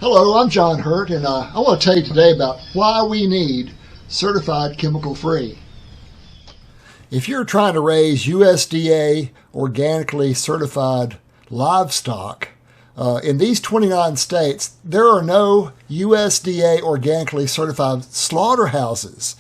Hello, I'm John Hurt, and I want to tell you today about why we need certified chemical-free. If you're trying to raise USDA organically certified livestock, in these 29 states, there are no USDA organically certified slaughterhouses.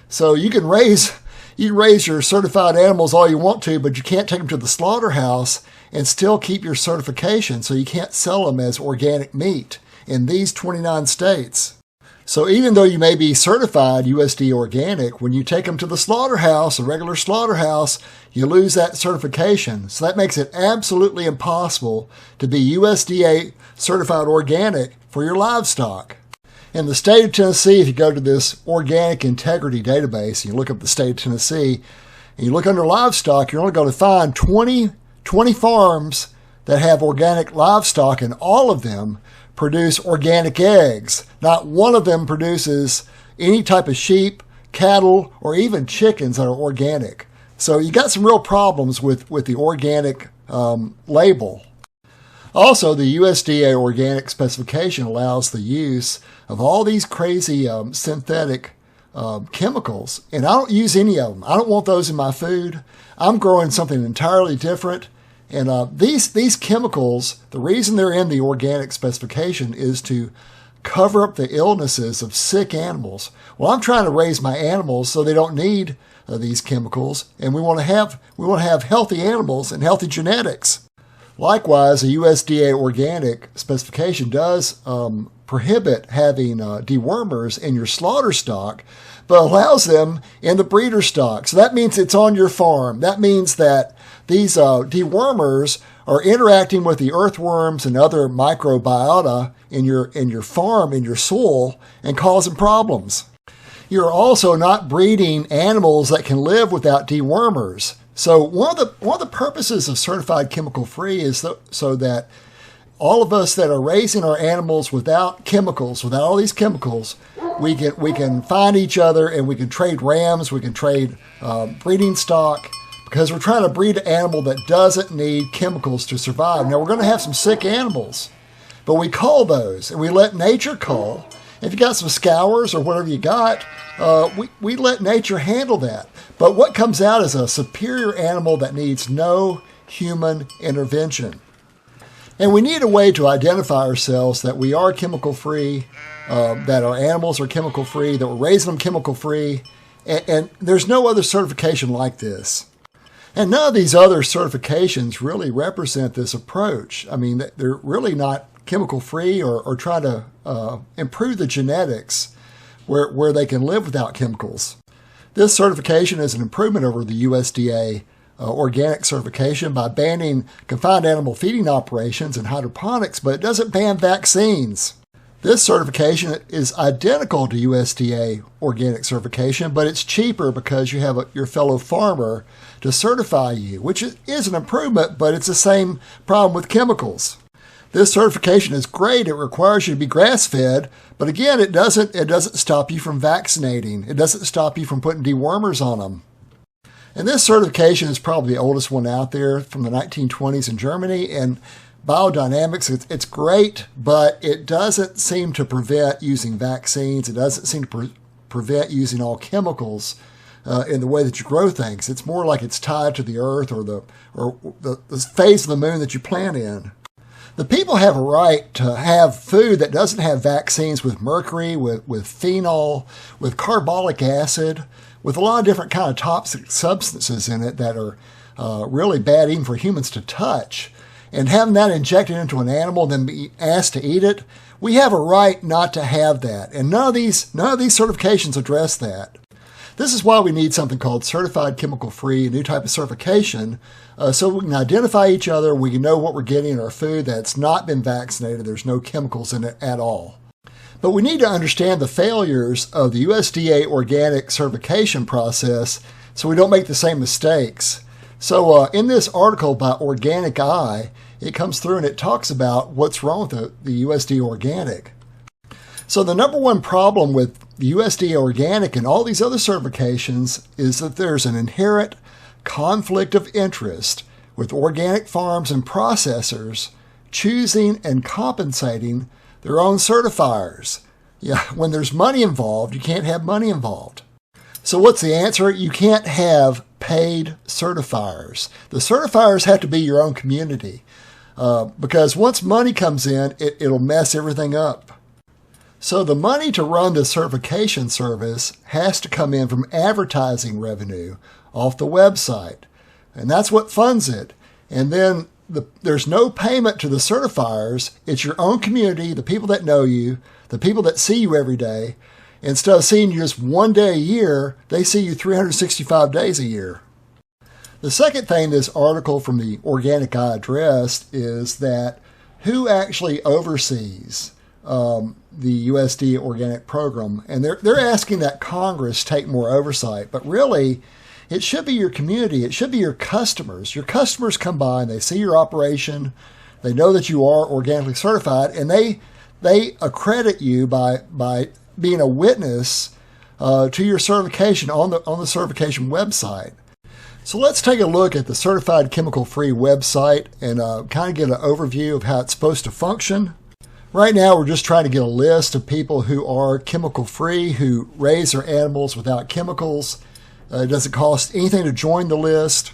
So you can raise your certified animals all you want to, but you can't take them to the slaughterhouse and still keep your certification, so you can't sell them as organic meat in these 29 states. So even though you may be certified USDA organic, when you take them to the slaughterhouse, a regular slaughterhouse, you lose that certification. So that makes it absolutely impossible to be USDA certified organic for your livestock. In the state of Tennessee, if you go to this Organic Integrity Database, and you look up the state of Tennessee, and you look under livestock, you're only going to find 20 farms that have organic livestock, and all of them produce organic eggs. Not one of them produces any type of sheep, cattle, or even chickens that are organic. So you got some real problems with the organic label. Also, the USDA organic specification allows the use of all these crazy synthetic chemicals, and I don't use any of them. I don't want those in my food. I'm growing something entirely different. And these chemicals, the reason they're in the organic specification is to cover up the illnesses of sick animals. Well, I'm trying to raise my animals so they don't need these chemicals, and we want to have healthy animals and healthy genetics. Likewise, a USDA organic specification does prohibit having dewormers in your slaughter stock, but allows them in the breeder stock. So that means it's on your farm. That means that these dewormers are interacting with the earthworms and other microbiota in your farm, in your soil, and causing problems. You're also not breeding animals that can live without dewormers. So one of the purposes of certified chemical-free is so that all of us that are raising our animals without chemicals, without all these chemicals, we can find each other and we can trade rams, we can trade breeding stock, because we're trying to breed an animal that doesn't need chemicals to survive. Now, we're going to have some sick animals, but we cull those, and we let nature cull. If you got some scours or whatever you got, we let nature handle that. But what comes out is a superior animal that needs no human intervention. And we need a way to identify ourselves that we are chemical-free, that our animals are chemical-free, that we're raising them chemical-free, and there's no other certification like this. And none of these other certifications really represent this approach. I mean, they're really not chemical-free or try to improve the genetics where they can live without chemicals. This certification is an improvement over the USDA organic certification by banning confined animal feeding operations and hydroponics, but it doesn't ban vaccines. This certification is identical to USDA organic certification, but it's cheaper because you have your fellow farmer to certify you, which is an improvement, but it's the same problem with chemicals. This certification is great. It requires you to be grass-fed, but again, it doesn't stop you from vaccinating. It doesn't stop you from putting dewormers on them. And this certification is probably the oldest one out there, from the 1920s in Germany. And biodynamics, it's great, but it doesn't seem to prevent using vaccines. It doesn't seem to prevent using all chemicals in the way that you grow things. It's more like it's tied to the earth or the phase of the moon that you plant in. The people have a right to have food that doesn't have vaccines with mercury, with phenol, with carbolic acid, with a lot of different kind of toxic substances in it that are really bad even for humans to touch. And having that injected into an animal and then be asked to eat it, we have a right not to have that. And none of these certifications address that. This is why we need something called certified chemical-free, a new type of certification, so we can identify each other, we can know what we're getting in our food that's not been vaccinated, there's no chemicals in it at all. But we need to understand the failures of the USDA organic certification process so we don't make the same mistakes. So in this article by Organic Eye, it comes through and it talks about what's wrong with the USDA organic. So the number one problem with the USDA organic and all these other certifications is that there's an inherent conflict of interest with organic farms and processors choosing and compensating their own certifiers. Yeah, when there's money involved, you can't have money involved. So what's the answer? You can't have paid certifiers. The certifiers have to be your own community because once money comes in, it'll mess everything up. So the money to run the certification service has to come in from advertising revenue off the website. And that's what funds it. And then there's no payment to the certifiers. It's your own community, the people that know you, the people that see you every day. Instead of seeing you just one day a year, they see you 365 days a year. The second thing this article from the Organic Eye addressed is that who actually oversees the USDA organic program. And they're asking that Congress take more oversight. But really, it should be your community. It should be your customers. Your customers come by and they see your operation. They know that you are organically certified, and they accredit you by being a witness to your certification on the certification website. So let's take a look at the Certified Chemical Free website and kind of get an overview of how it's supposed to function. Right now, we're just trying to get a list of people who are chemical free, who raise their animals without chemicals. It doesn't cost anything to join the list.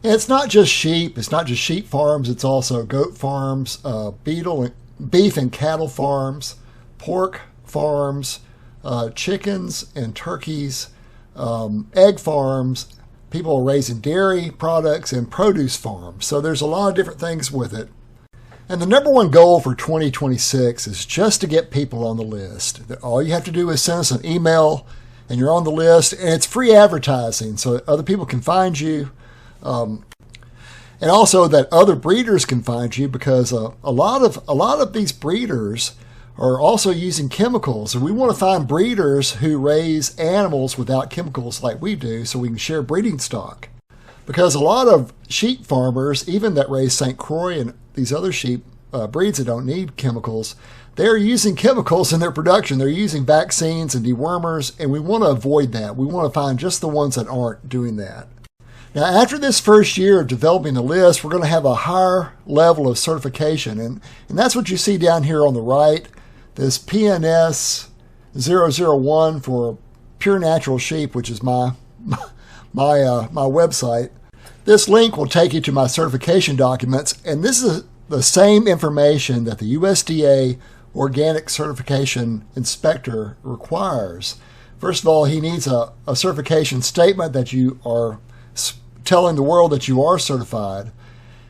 And it's not just sheep. It's not just sheep farms. It's also goat farms, beef and cattle farms, pork farms, chickens and turkeys, egg farms. People are raising dairy products and produce farms. So there's a lot of different things with it. And the number one goal for 2026 is just to get people on the list. All you have to do is send us an email and you're on the list, and it's free advertising so that other people can find you. And also that other breeders can find you, because a lot of these breeders are also using chemicals. And we want to find breeders who raise animals without chemicals like we do so we can share breeding stock. Because a lot of sheep farmers, even that raise St. Croix and these other sheep breeds that don't need chemicals, they're using chemicals in their production. They're using vaccines and dewormers, and we want to avoid that. We want to find just the ones that aren't doing that. Now, after this first year of developing the list, we're going to have a higher level of certification, and that's what you see down here on the right, this PNS 001 for Pure Natural Sheep, which is my website. This link will take you to my certification documents, and this is the same information that the USDA Organic Certification Inspector requires. First of all, he needs a certification statement that you are telling the world that you are certified.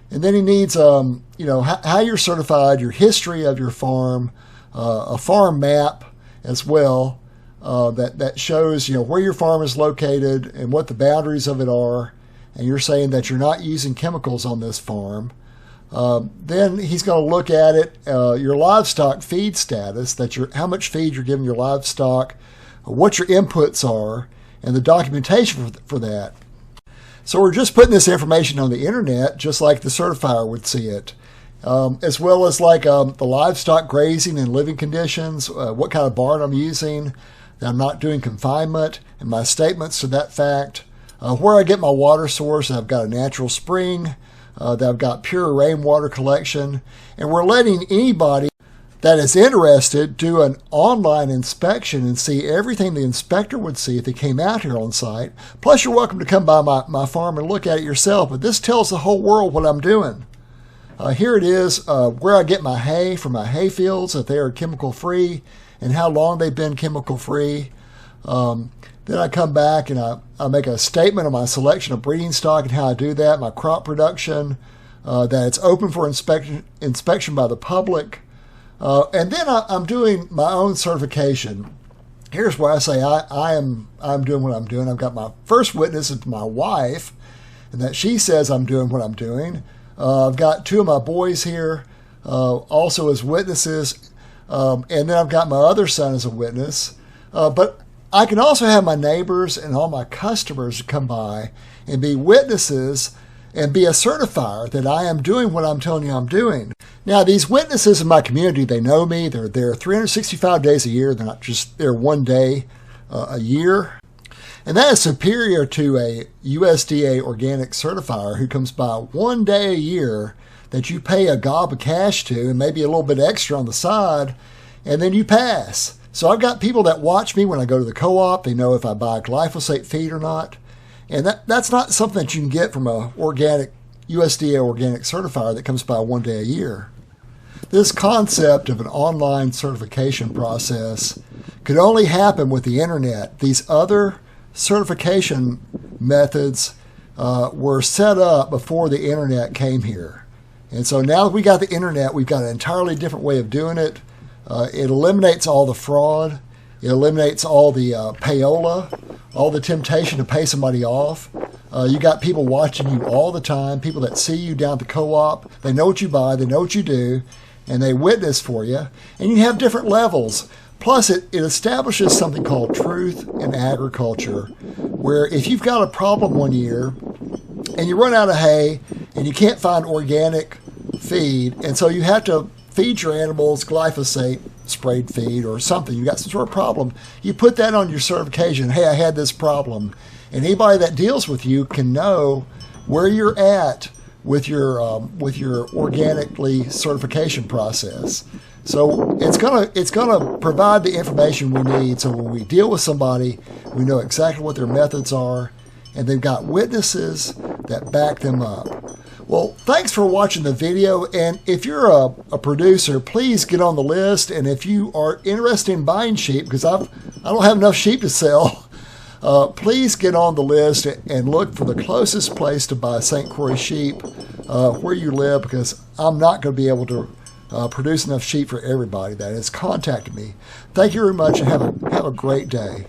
And then he needs, how you're certified, your history of your farm, a farm map as well, that shows, where your farm is located and what the boundaries of it are. And you're saying that you're not using chemicals on this farm. Then he's going to look at it, your livestock feed status, how much feed you're giving your livestock, what your inputs are, and the documentation for that. So we're just putting this information on the internet, just like the certifier would see it, as well as like the livestock grazing and living conditions, what kind of barn I'm using, that I'm not doing confinement, and my statements to that fact, where I get my water source, and I've got a natural spring, that I've got pure rainwater collection, and we're letting anybody that is interested do an online inspection and see everything the inspector would see if they came out here on site. Plus, you're welcome to come by my farm and look at it yourself, but this tells the whole world what I'm doing. Here it is, where I get my hay from my hay fields, if they are chemical free, and how long they've been chemical free. Then I come back and I make a statement on my selection of breeding stock and how I do that, my crop production, that it's open for inspection by the public. And then I'm doing my own certification. Here's where I say I'm doing what I'm doing. I've got my first witness is my wife, and that she says I'm doing what I'm doing. I've got two of my boys here also as witnesses, and then I've got my other son as a witness. But I can also have my neighbors and all my customers come by and be witnesses and be a certifier that I am doing what I'm telling you I'm doing. Now, these witnesses in my community, they know me. They're there 365 days a year. They're not just there one day a year. And that is superior to a USDA organic certifier who comes by one day a year that you pay a gob of cash to and maybe a little bit extra on the side, and then you pass. So I've got people that watch me when I go to the co-op. They know if I buy glyphosate feed or not. And that's not something that you can get from a organic USDA organic certifier that comes by one day a year. This concept of an online certification process could only happen with the internet. These other certification methods were set up before the internet came here. And so now that we got the internet, we've got an entirely different way of doing it. It eliminates all the fraud. It eliminates all the payola, all the temptation to pay somebody off. You got people watching you all the time, people that see you down at the co-op. They know what you buy, they know what you do, and they witness for you. And you have different levels. Plus, it establishes something called truth in agriculture, where if you've got a problem one year and you run out of hay and you can't find organic feed, and so you have to feed your animals glyphosate sprayed feed or something, you got some sort of problem, you put that on your certification. Hey, I had this problem. And anybody that deals with you can know where you're at with your organically certification process. So it's gonna provide the information we need, so when we deal with somebody, we know exactly what their methods are, and they've got witnesses that back them up. Well, thanks for watching the video, and if you're a producer, please get on the list. And if you are interested in buying sheep, because I don't have enough sheep to sell, please get on the list and look for the closest place to buy St. Croix sheep where you live, because I'm not going to be able to produce enough sheep for everybody that has contacted me. Thank you very much, and have a great day.